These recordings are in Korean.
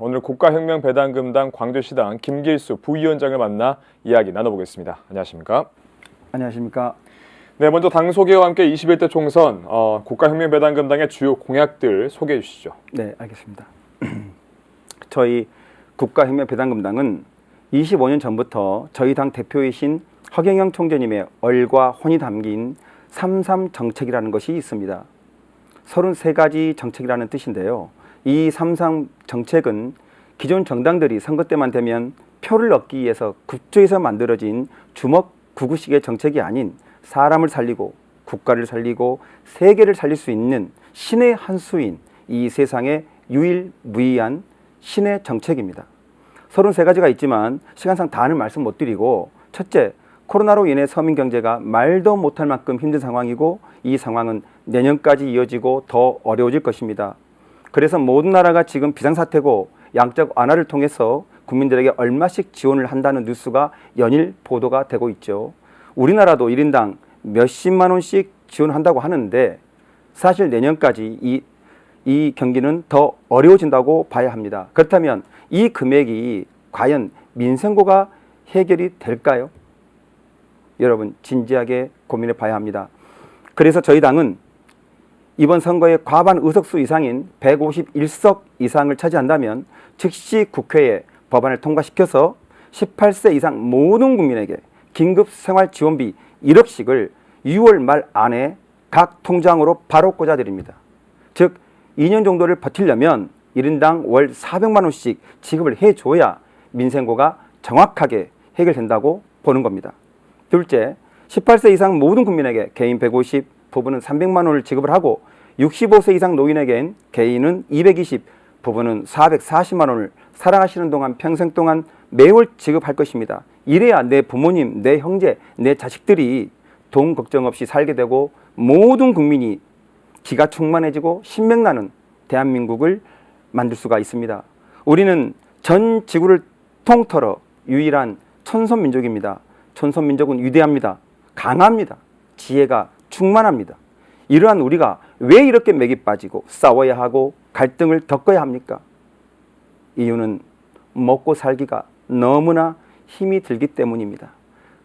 오늘 국가혁명배당금당 광주시당 김길수 부위원장을 만나 이야기 나눠보겠습니다. 안녕하십니까? 안녕하십니까? 네, 먼저 당 소개와 함께 21대 총선 국가혁명배당금당의 주요 공약들 소개해 주시죠. 네, 알겠습니다. 저희 국가혁명배당금당은 25년 전부터 저희 당 대표이신 허경영 총재님의 얼과 혼이 담긴 33 정책이라는 것이 있습니다. 33가지 정책이라는 뜻인데요. 이 33 정책은 기존 정당들이 선거 때만 되면 표를 얻기 위해서 국조에서 만들어진 주먹 구구식의 정책이 아닌 사람을 살리고 국가를 살리고 세계를 살릴 수 있는 신의 한 수인 이 세상에 유일무이한 신의 정책입니다. 33가지가 있지만 시간상 다는 말씀 못 드리고, 첫째, 코로나로 인해 서민 경제가 말도 못할 만큼 힘든 상황이고 이 상황은 내년까지 이어지고 더 어려워질 것입니다. 그래서 모든 나라가 지금 비상사태고 양적 완화를 통해서 국민들에게 얼마씩 지원을 한다는 뉴스가 연일 보도가 되고 있죠. 우리나라도 1인당 몇십만 원씩 지원한다고 하는데 사실 내년까지 이 경기는 더 어려워진다고 봐야 합니다. 그렇다면 이 금액이 과연 민생고가 해결이 될까요? 여러분 진지하게 고민해 봐야 합니다. 그래서 저희 당은 이번 선거에 과반 의석수 이상인 151석 이상을 차지한다면 즉시 국회에 법안을 통과시켜서 18세 이상 모든 국민에게 긴급 생활지원비 1억씩을 6월 말 안에 각 통장으로 바로 꽂아드립니다. 즉 2년 정도를 버티려면 1인당 월 400만 원씩 지급을 해줘야 민생고가 정확하게 해결된다고 보는 겁니다. 둘째, 18세 이상 모든 국민에게 개인 150, 부부는 300만 원을 지급을 하고 65세 이상 노인에겐 개인은 220, 부부는 440만 원을 살아가시는 동안 평생 동안 매월 지급할 것입니다. 이래야 내 부모님, 내 형제, 내 자식들이 돈 걱정 없이 살게 되고 모든 국민이 기가 충만해지고 신명나는 대한민국을 만들 수가 있습니다. 우리는 전 지구를 통틀어 유일한 천손민족입니다. 천손민족은 위대합니다. 강합니다. 지혜가 충만합니다. 이러한 우리가 왜 이렇게 맥이 빠지고 싸워야 하고 갈등을 겪어야 합니까? 이유는 먹고 살기가 너무나 힘이 들기 때문입니다.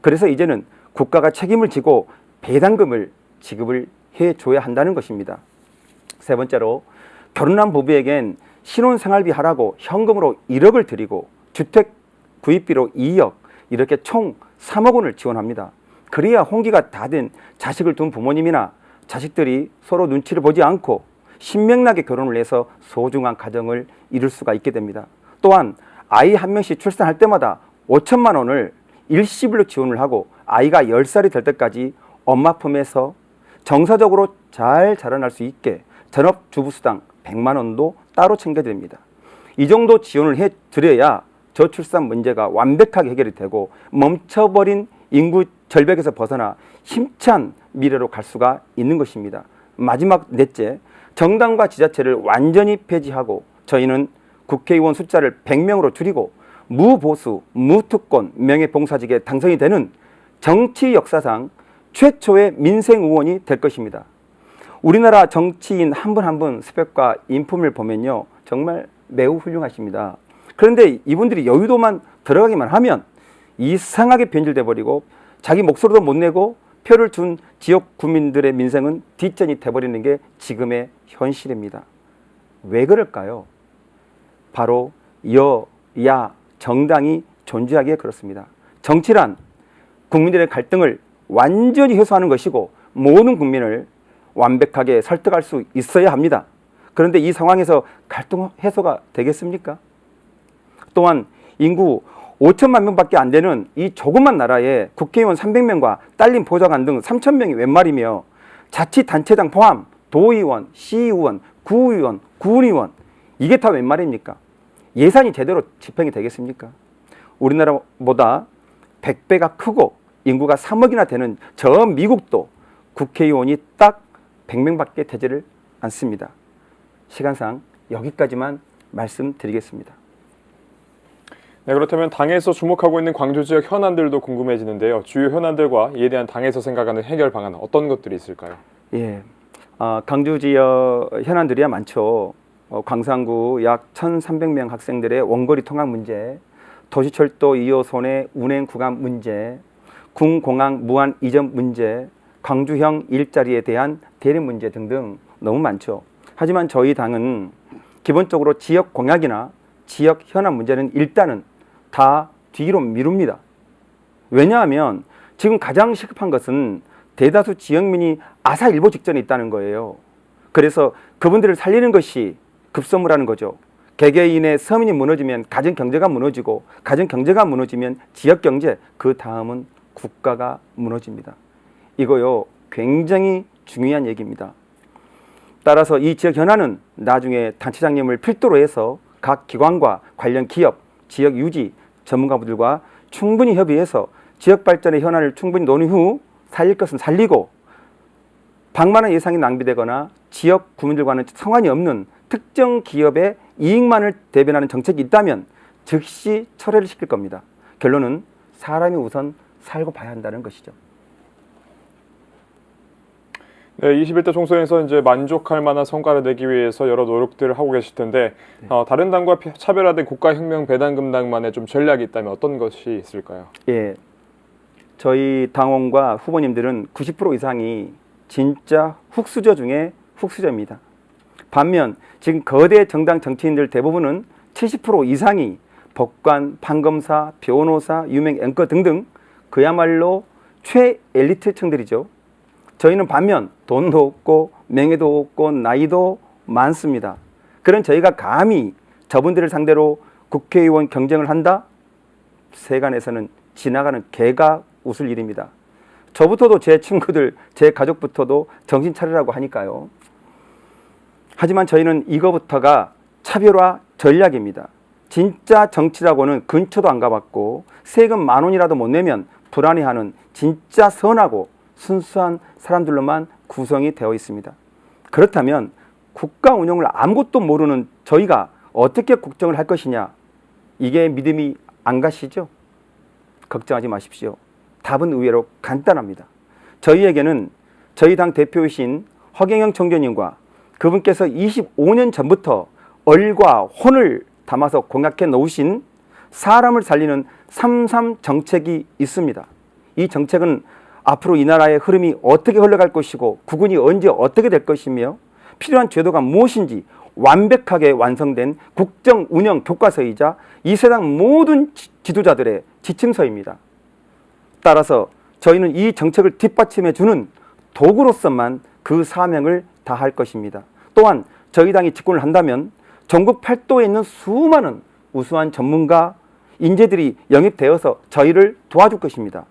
그래서 이제는 국가가 책임을 지고 배당금을 지급을 해줘야 한다는 것입니다. 세 번째로, 결혼한 부부에겐 신혼생활비 하라고 현금으로 1억을 드리고 주택 구입비로 2억, 이렇게 총 3억 원을 지원합니다. 그래야 홍기가 다 된 자식을 둔 부모님이나 자식들이 서로 눈치를 보지 않고 신명나게 결혼을 해서 소중한 가정을 이룰 수가 있게 됩니다. 또한 아이 한 명씩 출산할 때마다 5천만 원을 일시불로 지원을 하고 아이가 10살이 될 때까지 엄마 품에서 정서적으로 잘 자라날 수 있게 전업주부수당 100만 원도 따로 챙겨드립니다. 이 정도 지원을 해드려야 저출산 문제가 완벽하게 해결이 되고 멈춰버린 인구 절벽에서 벗어나 힘찬 미래로 갈 수가 있는 것입니다. 마지막 넷째, 정당과 지자체를 완전히 폐지하고 저희는 국회의원 숫자를 100명으로 줄이고 무보수, 무특권, 명예봉사직에 당선이 되는 정치 역사상 최초의 민생의원이 될 것입니다. 우리나라 정치인 한 분 한 분 스펙과 인품을 보면요, 정말 매우 훌륭하십니다. 그런데 이분들이 여의도만 들어가기만 하면 이상하게 변질돼 버리고 자기 목소리도 못 내고 표를 준 지역 국민들의 민생은 뒷전이 돼버리는 게 지금의 현실입니다. 왜 그럴까요? 바로 여야 정당이 존재하기에 그렇습니다. 정치란 국민들의 갈등을 완전히 해소하는 것이고 모든 국민을 완벽하게 설득할 수 있어야 합니다. 그런데 이 상황에서 갈등 해소가 되겠습니까? 또한 인구 5천만 명밖에 안 되는 이 조그만 나라에 국회의원 300명과 딸린 보좌관 등 3천 명이 웬 말이며 자치단체장 포함 도의원, 시의원, 구의원, 군의원, 이게 다 웬 말입니까? 예산이 제대로 집행이 되겠습니까? 우리나라보다 100배가 크고 인구가 3억이나 되는 저 미국도 국회의원이 딱 100명밖에 되지를 않습니다. 시간상 여기까지만 말씀드리겠습니다. 네, 그렇다면 당에서 주목하고 있는 광주 지역 현안들도 궁금해지는데요. 주요 현안들과 이에 대한 당에서 생각하는 해결 방안은 어떤 것들이 있을까요? 예, 광주 지역 현안들이야 많죠. 광산구 약 1,300명 학생들의 원거리 통학 문제, 도시철도 2호선의 운행 구간 문제, 군공항 무한 이전 문제, 광주형 일자리에 대한 대립 문제 등등 너무 많죠. 하지만 저희 당은 기본적으로 지역 공약이나 지역 현안 문제는 일단은 다 뒤로 미룹니다. 왜냐하면 지금 가장 시급한 것은 대다수 지역민이 아사일보 직전에 있다는 거예요. 그래서 그분들을 살리는 것이 급선무라는 거죠. 개개인의 서민이 무너지면 가정 경제가 무너지고, 가정 경제가 무너지면 지역 경제, 그 다음은 국가가 무너집니다. 이거요, 굉장히 중요한 얘기입니다. 따라서 이 지역 현안은 나중에 단체장님을 필두로 해서 각 기관과 관련 기업, 지역 유지 전문가분들과 충분히 협의해서 지역 발전의 현안을 충분히 논의 후 살릴 것은 살리고, 방만한 예산이 낭비되거나 지역 구민들과는 상관이 없는 특정 기업의 이익만을 대변하는 정책이 있다면 즉시 철회를 시킬 겁니다. 결론은 사람이 우선 살고 봐야 한다는 것이죠. 네, 21대 총선에서 이제 만족할 만한 성과를 내기 위해서 여러 노력들을 하고 계실 텐데, 다른 당과 차별화된 국가혁명배당금당만의 좀 전략이 있다면 어떤 것이 있을까요? 예, 저희 당원과 후보님들은 90% 이상이 진짜 훅수저 중에 훅수저입니다. 반면 지금 거대 정당 정치인들 대부분은 70% 이상이 법관, 판검사, 변호사, 유명 앵커 등등 그야말로 최엘리트층들이죠. 저희는 반면 돈도 없고 명예도 없고 나이도 많습니다. 그런 저희가 감히 저분들을 상대로 국회의원 경쟁을 한다? 세간에서는 지나가는 개가 웃을 일입니다. 저부터도 제 친구들, 제 가족부터도 정신 차리라고 하니까요. 하지만 저희는 이거부터가 차별화 전략입니다. 진짜 정치라고는 근처도 안 가봤고 세금 10,000원이라도 못 내면 불안해하는 진짜 선하고 순수한 사람들로만 구성이 되어 있습니다. 그렇다면 국가 운영을 아무것도 모르는 저희가 어떻게 국정을 할 것이냐, 이게 믿음이 안 가시죠? 걱정하지 마십시오. 답은 의외로 간단합니다. 저희에게는 저희 당 대표이신 허경영 총재님과 그분께서 25년 전부터 얼과 혼을 담아서 공약해 놓으신 사람을 살리는 3.3 정책이 있습니다. 이 정책은 앞으로 이 나라의 흐름이 어떻게 흘러갈 것이고 국군이 언제 어떻게 될 것이며 필요한 제도가 무엇인지 완벽하게 완성된 국정 운영 교과서이자 이 세상 모든 지도자들의 지침서입니다. 따라서 저희는 이 정책을 뒷받침해 주는 도구로서만 그 사명을 다할 것입니다. 또한 저희 당이 집권을 한다면 전국 팔도에 있는 수많은 우수한 전문가, 인재들이 영입되어서 저희를 도와줄 것입니다.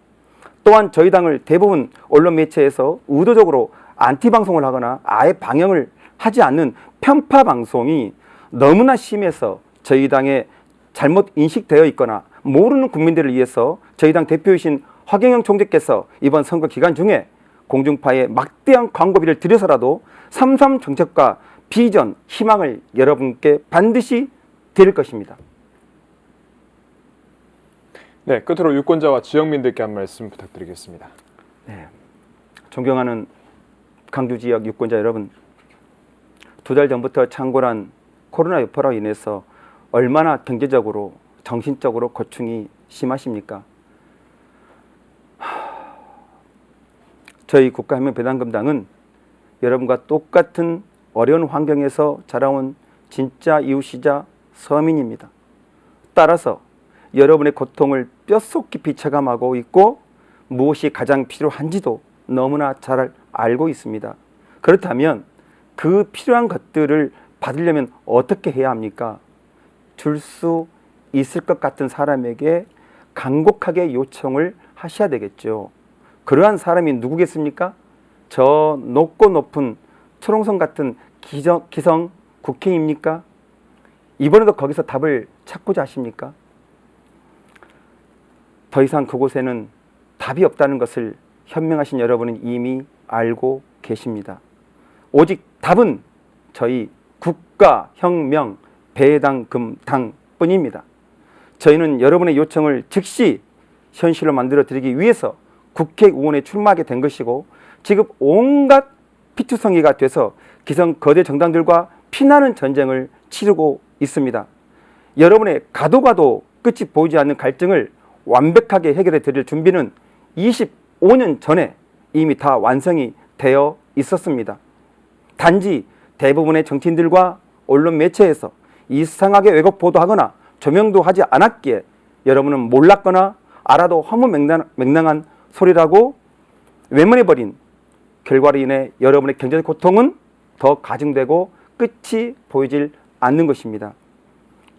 또한 저희 당을 대부분 언론 매체에서 의도적으로 안티 방송을 하거나 아예 방영을 하지 않는 편파 방송이 너무나 심해서 저희 당에 잘못 인식되어 있거나 모르는 국민들을 위해서 저희 당 대표이신 허경영 총재께서 이번 선거 기간 중에 공중파에 막대한 광고비를 들여서라도 3.3 정책과 비전, 희망을 여러분께 반드시 드릴 것입니다. 네, 끝으로 유권자와 지역민들께 한 말씀 부탁드리겠습니다. 네, 존경하는 광주 지역 유권자 여러분, 2달 전부터 창궐한 코로나 여파로 인해서 얼마나 경제적으로, 정신적으로 고충이 심하십니까? 저희 국가혁명배당금당은 여러분과 똑같은 어려운 환경에서 자라온 진짜 이웃이자 서민입니다. 따라서 여러분의 고통을 뼛속 깊이 체감하고 있고 무엇이 가장 필요한지도 너무나 잘 알고 있습니다. 그렇다면 그 필요한 것들을 받으려면 어떻게 해야 합니까? 줄 수 있을 것 같은 사람에게 간곡하게 요청을 하셔야 되겠죠. 그러한 사람이 누구겠습니까? 저 높고 높은 초롱성 같은 기성 국회입니까? 이번에도 거기서 답을 찾고자 하십니까? 더 이상 그곳에는 답이 없다는 것을 현명하신 여러분은 이미 알고 계십니다. 오직 답은 저희 국가혁명배당금당뿐입니다. 저희는 여러분의 요청을 즉시 현실로 만들어 드리기 위해서 국회의원에 출마하게 된 것이고 지금 온갖 피투성이가 돼서 기성 거대 정당들과 피나는 전쟁을 치르고 있습니다. 여러분의 가도 끝이 보이지 않는 갈등을 완벽하게 해결해 드릴 준비는 25년 전에 이미 다 완성이 되어 있었습니다. 단지 대부분의 정치인들과 언론 매체에서 이상하게 왜곡 보도하거나 조명도 하지 않았기에 여러분은 몰랐거나 알아도 허무맹랑한 소리라고 외면해버린 결과로 인해 여러분의 경제적 고통은 더 가중되고 끝이 보이질 않는 것입니다.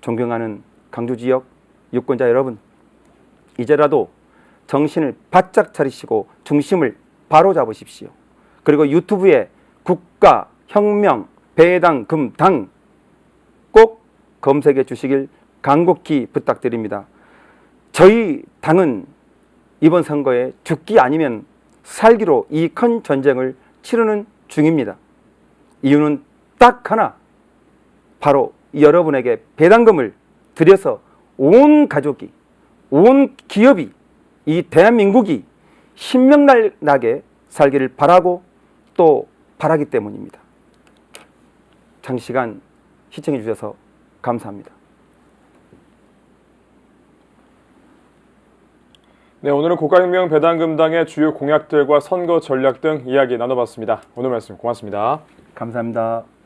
존경하는 강주지역 유권자 여러분, 이제라도 정신을 바짝 차리시고 중심을 바로 잡으십시오. 그리고 유튜브에 국가, 혁명, 배당, 금, 당 꼭 검색해 주시길 간곡히 부탁드립니다. 저희 당은 이번 선거에 죽기 아니면 살기로 이 큰 전쟁을 치르는 중입니다. 이유는 딱 하나, 바로 여러분에게 배당금을 들여서 온 가족이, 온 기업이, 이 대한민국이 신명나게 살기를 바라고 또 바라기 때문입니다. 장시간 시청해 주셔서 감사합니다. 네, 오늘은 국가혁명 배당금당의 주요 공약들과 선거 전략 등 이야기 나눠봤습니다. 오늘 말씀 고맙습니다. 감사합니다.